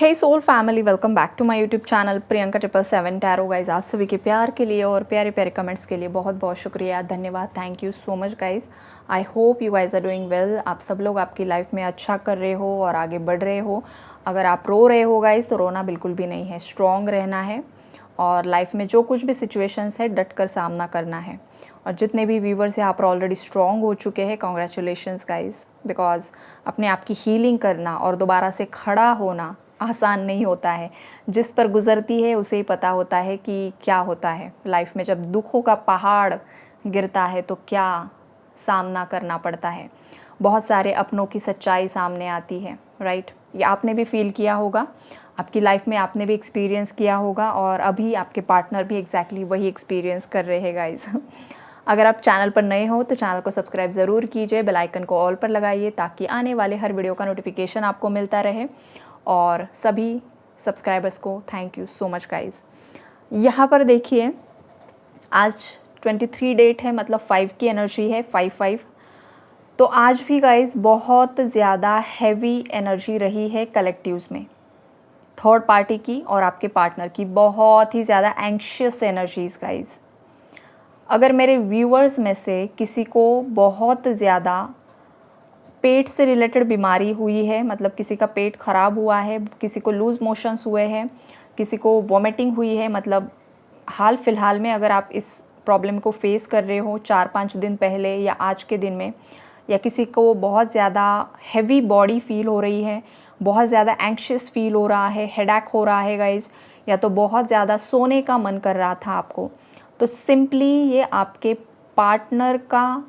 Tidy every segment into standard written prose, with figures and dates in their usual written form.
Hey soul family, welcome back to my YouTube channel Priyanka 777 tarot. Guys, आप सभी के प्यार के लिए और प्यारे प्यारे कमेंट्स के लिए बहुत बहुत शुक्रिया, धन्यवाद, thank you so much guys. I hope you guys are doing well. आप सब लोग आपकी लाइफ में अच्छा कर रहे हो और आगे बढ़ रहे हो। अगर आप रो रहे हो गाइज, तो रोना बिल्कुल भी नहीं है, स्ट्रॉन्ग रहना है और लाइफ में जो कुछ भी सिचुएशंस है डट कर सामना करना है। और जितने भी व्यूवर्स हैं, आप ऑलरेडी स्ट्रॉन्ग हो चुके हैं, कॉन्ग्रेचुलेशंस गाइज। बिकॉज अपने आप की हीलिंग करना और दोबारा से खड़ा होना आसान नहीं होता है। जिस पर गुजरती है उसे ही पता होता है कि क्या होता है लाइफ में। जब दुखों का पहाड़ गिरता है तो क्या सामना करना पड़ता है। बहुत सारे अपनों की सच्चाई सामने आती है, राइट। ये आपने भी फील किया होगा, आपकी लाइफ में आपने भी एक्सपीरियंस किया होगा और अभी आपके पार्टनर भी एग्जैक्टली वही एक्सपीरियंस कर रहे हैं गाइज। अगर आप चैनल पर नए हो तो चैनल को सब्सक्राइब ज़रूर कीजिए, बेल आइकन को ऑल पर लगाइए ताकि आने वाले हर वीडियो का नोटिफिकेशन आपको मिलता रहे। और सभी सब्सक्राइबर्स को thank you so much guys. यहाँ पर देखिए, आज 23 डेट है, मतलब 5 की एनर्जी है, 5-5। तो आज भी गाइज बहुत ज़्यादा हैवी एनर्जी रही है कलेक्टिव्स में, थर्ड पार्टी की और आपके पार्टनर की। बहुत ही ज़्यादा एंग्शियस एनर्जीज गाइज। अगर मेरे व्यूअर्स में से किसी को बहुत ज़्यादा पेट से रिलेटेड बीमारी हुई है, मतलब किसी का पेट ख़राब हुआ है, किसी को लूज़ मोशंस हुए हैं, किसी को वॉमिटिंग हुई है, मतलब हाल फिलहाल में अगर आप इस प्रॉब्लम को फेस कर रहे हो 4-5 दिन पहले या आज के दिन में, या किसी को बहुत ज़्यादा हैवी बॉडी फील हो रही है, बहुत ज़्यादा एंग्शियस फील हो रहा है, हेडेक हो रहा है गाइज, या तो बहुत ज़्यादा सोने का मन कर रहा था आपको, तो सिंपली ये आपके पार्टनर का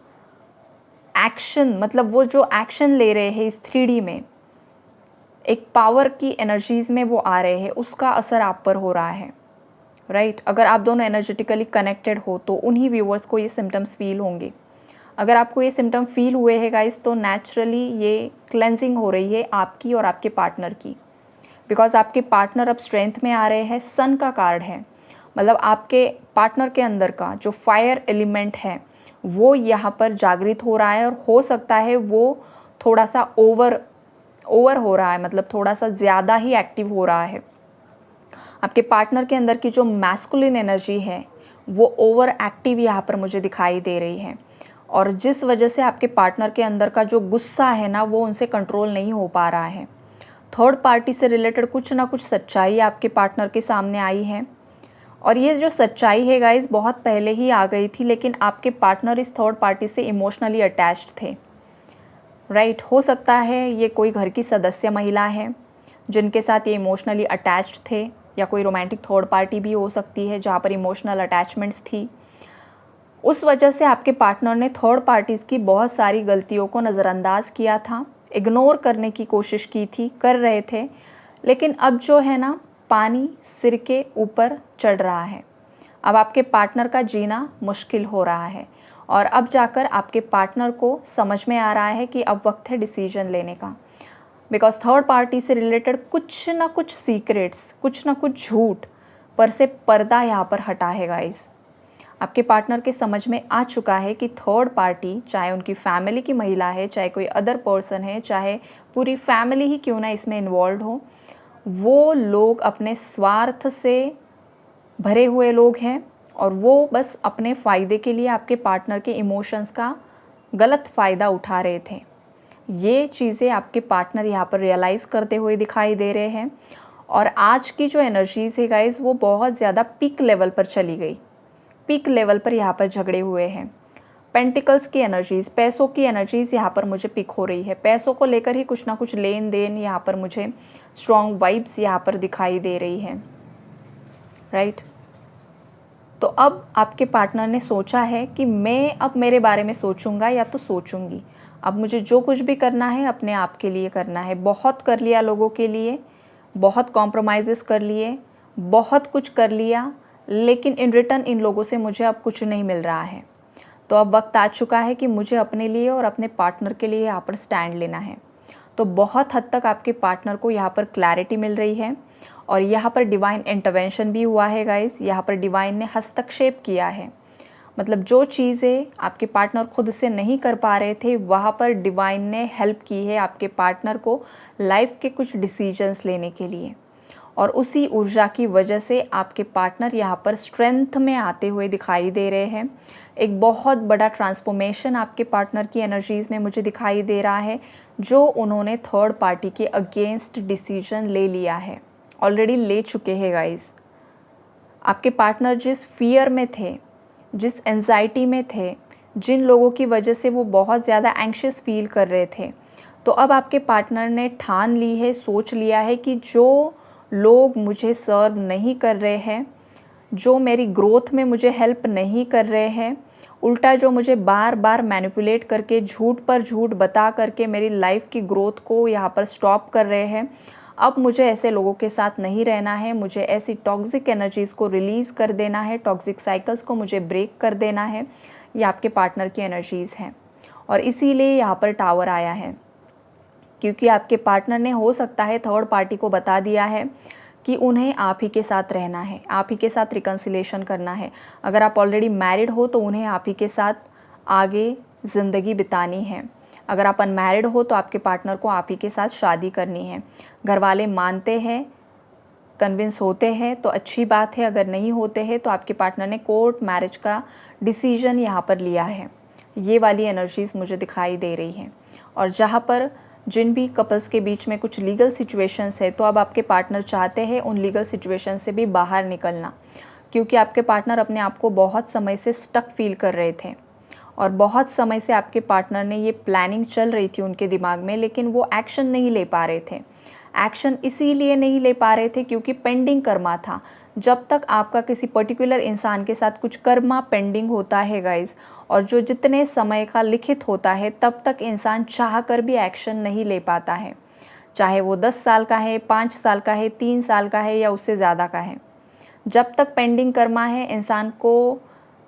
एक्शन, मतलब वो जो एक्शन ले रहे हैं इस 3D में, एक पावर की एनर्जीज में वो आ रहे हैं, उसका असर आप पर हो रहा है, राइट। अगर आप दोनों एनर्जेटिकली कनेक्टेड हो तो उन्हीं व्यूअर्स को ये सिम्टम्स फील होंगे। अगर आपको ये सिम्टम फील हुए हैं गाइस, तो नेचुरली ये क्लेंजिंग हो रही है आपकी और आपके पार्टनर की। बिकॉज आपके पार्टनर अब स्ट्रेंथ में आ रहे हैं, सन का कार्ड है, मतलब आपके पार्टनर के अंदर का जो फायर एलिमेंट है वो यहाँ पर जागृत हो रहा है। और हो सकता है वो थोड़ा सा ओवर हो रहा है, मतलब थोड़ा सा ज़्यादा ही एक्टिव हो रहा है। आपके पार्टनर के अंदर की जो मैस्कुलिन एनर्जी है वो ओवर एक्टिव यहाँ पर मुझे दिखाई दे रही है। और जिस वजह से आपके पार्टनर के अंदर का जो गुस्सा है ना, वो उनसे कंट्रोल नहीं हो पा रहा है। थर्ड पार्टी से रिलेटेड कुछ ना कुछ सच्चाई आपके पार्टनर के सामने आई है। और ये जो सच्चाई है गाइज बहुत पहले ही आ गई थी, लेकिन आपके पार्टनर इस थर्ड पार्टी से इमोशनली अटैच्ड थे, राइट। हो सकता है ये कोई घर की सदस्य महिला है जिनके साथ ये इमोशनली अटैच्ड थे, या कोई रोमांटिक थर्ड पार्टी भी हो सकती है जहाँ पर इमोशनल अटैचमेंट्स थी। उस वजह से आपके पार्टनर ने थर्ड पार्टीज़ की बहुत सारी गलतियों को नज़रअंदाज किया था, इग्नोर करने की कोशिश की थी, कर रहे थे। लेकिन अब जो है ना, पानी सिर के ऊपर चढ़ रहा है। अब आपके पार्टनर का जीना मुश्किल हो रहा है और अब जाकर आपके पार्टनर को समझ में आ रहा है कि अब वक्त है डिसीजन लेने का। बिकॉज थर्ड पार्टी से रिलेटेड कुछ ना कुछ सीक्रेट्स, कुछ ना कुछ झूठ पर से पर्दा यहाँ पर हटा है गाइज। आपके पार्टनर के समझ में आ चुका है कि थर्ड पार्टी, चाहे उनकी फैमिली की महिला है, चाहे कोई अदर पर्सन है, चाहे पूरी फैमिली ही क्यों ना इसमें इन्वॉल्व हो, वो लोग अपने स्वार्थ से भरे हुए लोग हैं और वो बस अपने फ़ायदे के लिए आपके पार्टनर के इमोशंस का गलत फ़ायदा उठा रहे थे। ये चीज़ें आपके पार्टनर यहाँ पर रियलाइज़ करते हुए दिखाई दे रहे हैं। और आज की जो एनर्जीज़ है गाइज़, वो बहुत ज़्यादा पीक लेवल पर चली गई। पीक लेवल पर यहाँ पर झगड़े हुए हैं। पेंटिकल्स की एनर्जीज़, पैसों की एनर्जीज़ यहाँ पर मुझे पिक हो रही है। पैसों को लेकर ही कुछ ना कुछ लेन देन यहाँ पर मुझे स्ट्रॉन्ग वाइब्स यहाँ पर दिखाई दे रही है, राइट। तो अब आपके पार्टनर ने सोचा है कि मैं अब मेरे बारे में सोचूंगा या तो सोचूंगी, अब मुझे जो कुछ भी करना है अपने आप के लिए करना है। बहुत कर लिया लोगों के लिए, बहुत कॉम्प्रोमाइज़ेस कर लिए, बहुत कुछ कर लिया, लेकिन इन रिटर्न इन लोगों से मुझे अब कुछ नहीं मिल रहा है। तो अब वक्त आ चुका है कि मुझे अपने लिए और अपने पार्टनर के लिए यहाँ पर स्टैंड लेना है। तो बहुत हद तक आपके पार्टनर को यहाँ पर क्लैरिटी मिल रही है और यहाँ पर डिवाइन इंटरवेंशन भी हुआ है गाइस। यहाँ पर डिवाइन ने हस्तक्षेप किया है। मतलब जो चीज़ें आपके पार्टनर खुद से नहीं कर पा रहे थे, वहाँ पर डिवाइन ने हेल्प की है आपके पार्टनर को लाइफ के कुछ डिसीजंस लेने के लिए। और उसी ऊर्जा की वजह से आपके पार्टनर यहाँ पर स्ट्रेंथ में आते हुए दिखाई दे रहे हैं। एक बहुत बड़ा ट्रांसफॉर्मेशन आपके पार्टनर की एनर्जीज़ में मुझे दिखाई दे रहा है, जो उन्होंने थर्ड पार्टी के अगेंस्ट डिसीजन ले लिया है, ऑलरेडी ले चुके हैं गाइस। आपके पार्टनर जिस फियर में थे, जिस एंजाइटी में थे, जिन लोगों की वजह से वो बहुत ज़्यादा एंग्शियस फील कर रहे थे, तो अब आपके पार्टनर ने ठान ली है, सोच लिया है कि जो लोग मुझे सर्व नहीं कर रहे हैं, जो मेरी ग्रोथ में मुझे हेल्प नहीं कर रहे हैं, उल्टा जो मुझे बार बार मैनिपुलेट करके झूठ पर झूठ बता करके मेरी लाइफ की ग्रोथ को यहाँ पर स्टॉप कर रहे हैं, अब मुझे ऐसे लोगों के साथ नहीं रहना है। मुझे ऐसी टॉक्सिक एनर्जीज़ को रिलीज़ कर देना है, टॉक्सिक साइकिल्स को मुझे ब्रेक कर देना है। ये आपके पार्टनर की एनर्जीज़ हैं और इसीलिए यहाँ पर टावर आया है, क्योंकि आपके पार्टनर ने हो सकता है थर्ड पार्टी को बता दिया है कि उन्हें आप ही के साथ रहना है, आप ही के साथ रिकन्सिलेशन करना है। अगर आप ऑलरेडी मैरिड हो तो उन्हें आप ही के साथ आगे ज़िंदगी बितानी है। अगर आप अनमैरिड हो तो आपके पार्टनर को आप ही के साथ शादी करनी है। घर वाले मानते हैं, कन्विंस होते हैं तो अच्छी बात है, अगर नहीं होते हैं तो आपके पार्टनर ने कोर्ट मैरिज का डिसीजन यहाँ पर लिया है। ये वाली एनर्जीज़ मुझे दिखाई दे रही हैं। और जहाँ पर जिन भी कपल्स के बीच में कुछ लीगल सिचुएशंस है, तो अब आपके पार्टनर चाहते हैं उन लीगल सिचुएशन से भी बाहर निकलना, क्योंकि आपके पार्टनर अपने आप को बहुत समय से स्टक फील कर रहे थे और बहुत समय से आपके पार्टनर ने ये प्लानिंग चल रही थी उनके दिमाग में, लेकिन वो एक्शन नहीं ले पा रहे थे। एक्शन इसीलिए नहीं ले पा रहे थे क्योंकि पेंडिंग कर्मा था। जब तक आपका किसी पर्टिकुलर इंसान के साथ कुछ कर्मा पेंडिंग होता है गाइस, और जो जितने समय का लिखित होता है, तब तक इंसान चाह कर भी एक्शन नहीं ले पाता है, चाहे वो 10 साल का है, 5 साल का है, 3 साल का है या उससे ज़्यादा का है। जब तक पेंडिंग कर्मा है, इंसान को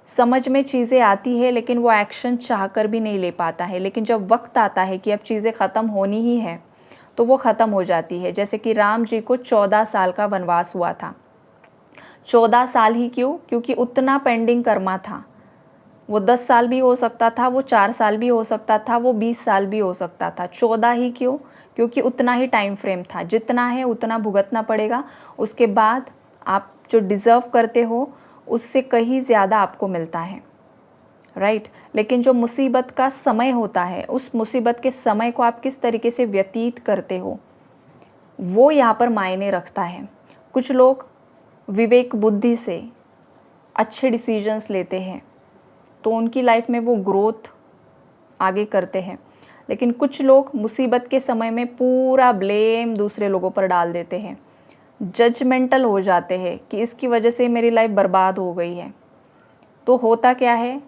समझ में चीज़ें आती है लेकिन वो एक्शन चाह कर भी नहीं ले पाता है। लेकिन जब वक्त आता है कि अब चीज़ें ख़त्म होनी ही है, तो वो ख़त्म हो जाती है। जैसे कि राम जी को 14 साल का वनवास हुआ था। 14 साल ही क्यों? क्योंकि उतना पेंडिंग कर्मा था। वो 10 साल भी हो सकता था, वो 4 साल भी हो सकता था, वो 20 साल भी हो सकता था। 14 ही क्यों? क्योंकि उतना ही टाइम फ्रेम था। जितना है उतना भुगतना पड़ेगा, उसके बाद आप जो डिज़र्व करते हो उससे कहीं ज़्यादा आपको मिलता है, राइट। लेकिन जो मुसीबत का समय होता है, उस मुसीबत के समय को आप किस तरीके से व्यतीत करते हो, वो यहाँ पर मायने रखता है। कुछ लोग विवेक बुद्धि से अच्छे डिसीजंस लेते हैं तो उनकी लाइफ में वो ग्रोथ आगे करते हैं, लेकिन कुछ लोग मुसीबत के समय में पूरा ब्लेम दूसरे लोगों पर डाल देते हैं, जजमेंटल हो जाते हैं कि इसकी वजह से मेरी लाइफ बर्बाद हो गई है। तो होता क्या है,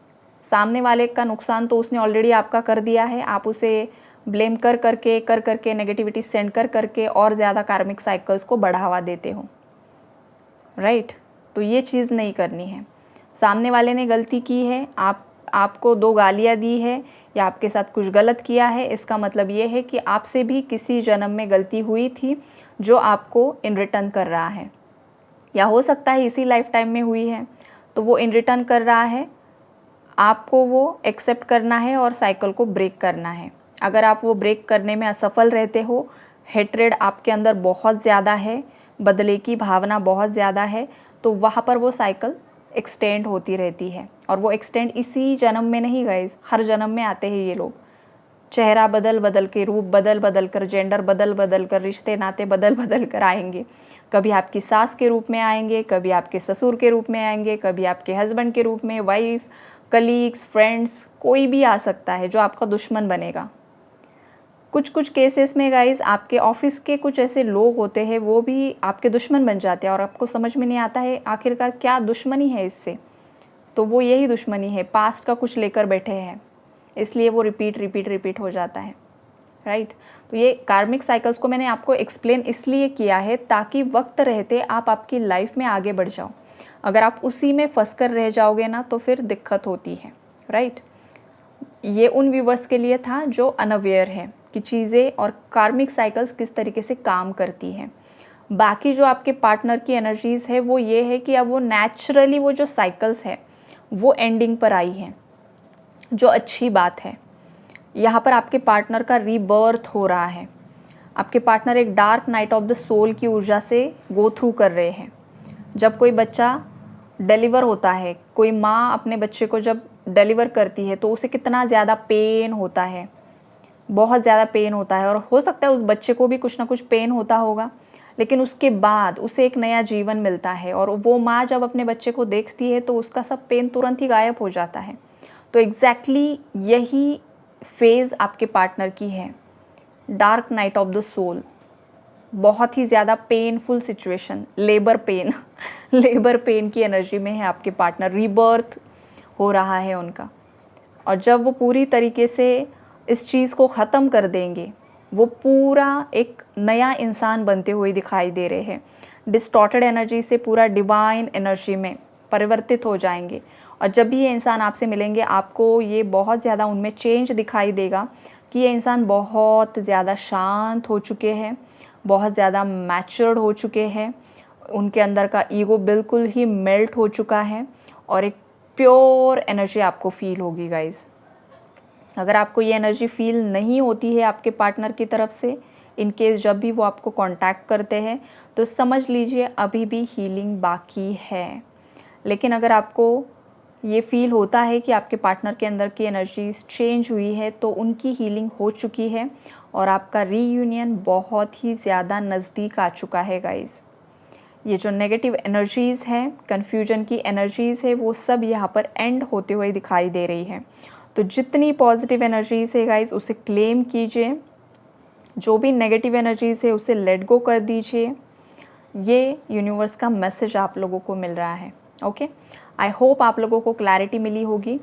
सामने वाले का नुकसान तो उसने ऑलरेडी आपका कर दिया है, आप उसे ब्लेम कर करके नेगेटिविटी सेंड कर करके और ज़्यादा कार्मिक साइकिल्स को बढ़ावा देते हो, राइट। तो ये चीज़ नहीं करनी है। सामने वाले ने गलती की है, आपको 2 गालियाँ दी है या आपके साथ कुछ गलत किया है, इसका मतलब ये है कि आपसे भी किसी जन्म में गलती हुई थी जो आपको इन रिटर्न कर रहा है, या हो सकता है इसी लाइफ टाइम में हुई है, तो वो इन रिटर्न कर रहा है। आपको वो एक्सेप्ट करना है और साइकिल को ब्रेक करना है। अगर आप वो ब्रेक करने में असफल रहते हो, हेट्रेड आपके अंदर बहुत ज़्यादा है, बदले की भावना बहुत ज़्यादा है, तो वहाँ पर वो साइकिल एक्सटेंड होती रहती है। और वो एक्सटेंड इसी जन्म में नहीं गाइस, हर जन्म में आते हैं ये लोग। चेहरा बदल बदल के, रूप बदल बदल कर, जेंडर बदल बदल कर, रिश्ते नाते बदल बदल कर आएंगे। कभी आपकी सास के रूप में आएंगे, कभी आपके ससुर के रूप में आएंगे, कभी आपके हस्बैंड के रूप में, वाइफ, कलीग्स, फ्रेंड्स, कोई भी आ सकता है जो आपका दुश्मन बनेगा। कुछ कुछ केसेस में गाइस आपके ऑफिस के कुछ ऐसे लोग होते हैं, वो भी आपके दुश्मन बन जाते हैं और आपको समझ में नहीं आता है आखिरकार क्या दुश्मनी है इससे। तो वो यही दुश्मनी है, पास्ट का कुछ लेकर बैठे हैं, इसलिए वो रिपीट हो जाता है, राइट। तो ये कार्मिक साइकिल्स को मैंने आपको एक्सप्लेन इसलिए किया है ताकि वक्त रहते आप आपकी लाइफ में आगे बढ़ जाओ। अगर आप उसी में फंस कर रह जाओगे ना तो फिर दिक्कत होती है, राइट। ये उन व्यूवर्स के लिए था जो अनअवेयर है कि चीज़ें और कार्मिक साइकिल्स किस तरीके से काम करती हैं। बाकी जो आपके पार्टनर की एनर्जीज़ है वो ये है कि अब वो नेचुरली वो जो साइकिल्स है वो एंडिंग पर आई है, जो अच्छी बात है। यहाँ पर आपके पार्टनर का रीबर्थ हो रहा है। आपके पार्टनर एक dark night of the soul की ऊर्जा से गो थ्रू कर रहे हैं। जब कोई बच्चा डिलीवर होता है, कोई माँ अपने बच्चे को जब डिलीवर करती है तो उसे कितना ज़्यादा पेन होता है, बहुत ज़्यादा पेन होता है। और हो सकता है उस बच्चे को भी कुछ ना कुछ पेन होता होगा, लेकिन उसके बाद उसे एक नया जीवन मिलता है। और वो माँ जब अपने बच्चे को देखती है तो उसका सब पेन तुरंत ही गायब हो जाता है। तो एग्जैक्टली यही फेज़ आपके पार्टनर की है, dark night of the soul. बहुत ही ज़्यादा painful situation, labour pain labour pain की एनर्जी में है आपके पार्टनर। रीबर्थ हो रहा है उनका। और जब वो पूरी तरीके से इस चीज़ को ख़त्म कर देंगे, वो पूरा एक नया इंसान बनते हुए दिखाई दे रहे हैं। डिस्टॉर्टेड एनर्जी से पूरा डिवाइन एनर्जी में परिवर्तित हो जाएंगे। और जब भी ये इंसान आपसे मिलेंगे, आपको ये बहुत ज़्यादा उनमें चेंज दिखाई देगा कि ये इंसान बहुत ज़्यादा शांत हो चुके हैं, बहुत ज़्यादा मैच्योर्ड हो चुके हैं, उनके अंदर का ईगो बिल्कुल ही मेल्ट हो चुका है और एक प्योर एनर्जी आपको फील होगी गाइज़। अगर आपको ये एनर्जी फील नहीं होती है आपके पार्टनर की तरफ से, इन केस जब भी वो आपको कांटेक्ट करते हैं, तो समझ लीजिए अभी भी हीलिंग बाकी है। लेकिन अगर आपको ये फील होता है कि आपके पार्टनर के अंदर की एनर्जीज चेंज हुई है, तो उनकी हीलिंग हो चुकी है और आपका रीयूनियन बहुत ही ज़्यादा नज़दीक आ चुका है गाइज़। ये जो नेगेटिव एनर्जीज़ हैं, कन्फ्यूजन की एनर्जीज़ है, वो सब यहाँ पर एंड होते हुए दिखाई दे रही है। तो जितनी पॉजिटिव एनर्जीज़ है गाइज़, उसे क्लेम कीजिए। जो भी नेगेटिव एनर्जीज़ है उसे लेट गो कर दीजिए। ये यूनिवर्स का मैसेज आप लोगों को मिल रहा है। ओके, आई होप आप लोगों को क्लैरिटी मिली होगी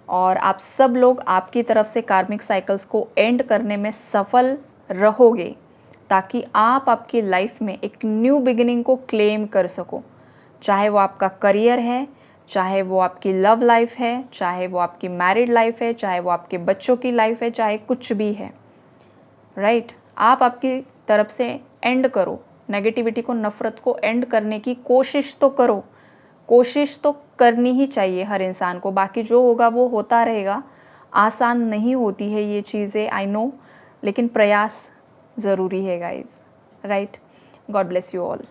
और आप सब लोग आपकी तरफ से कार्मिक साइकिल्स को एंड करने में सफल रहोगे, ताकि आप आपकी लाइफ में एक न्यू बिगिनिंग को क्लेम कर सको। चाहे वो आपका करियर है, चाहे वो आपकी लव लाइफ है, चाहे वो आपकी मैरिड लाइफ है, चाहे वो आपके बच्चों की लाइफ है, चाहे कुछ भी है, राइट। आप आपकी तरफ से एंड करो, नेगेटिविटी को, नफ़रत को एंड करने की कोशिश तो करो। कोशिश तो करनी ही चाहिए हर इंसान को, बाकी जो होगा वो होता रहेगा। आसान नहीं होती है ये चीज़ें, आई नो, लेकिन प्रयास ज़रूरी है guys, right. God bless you all.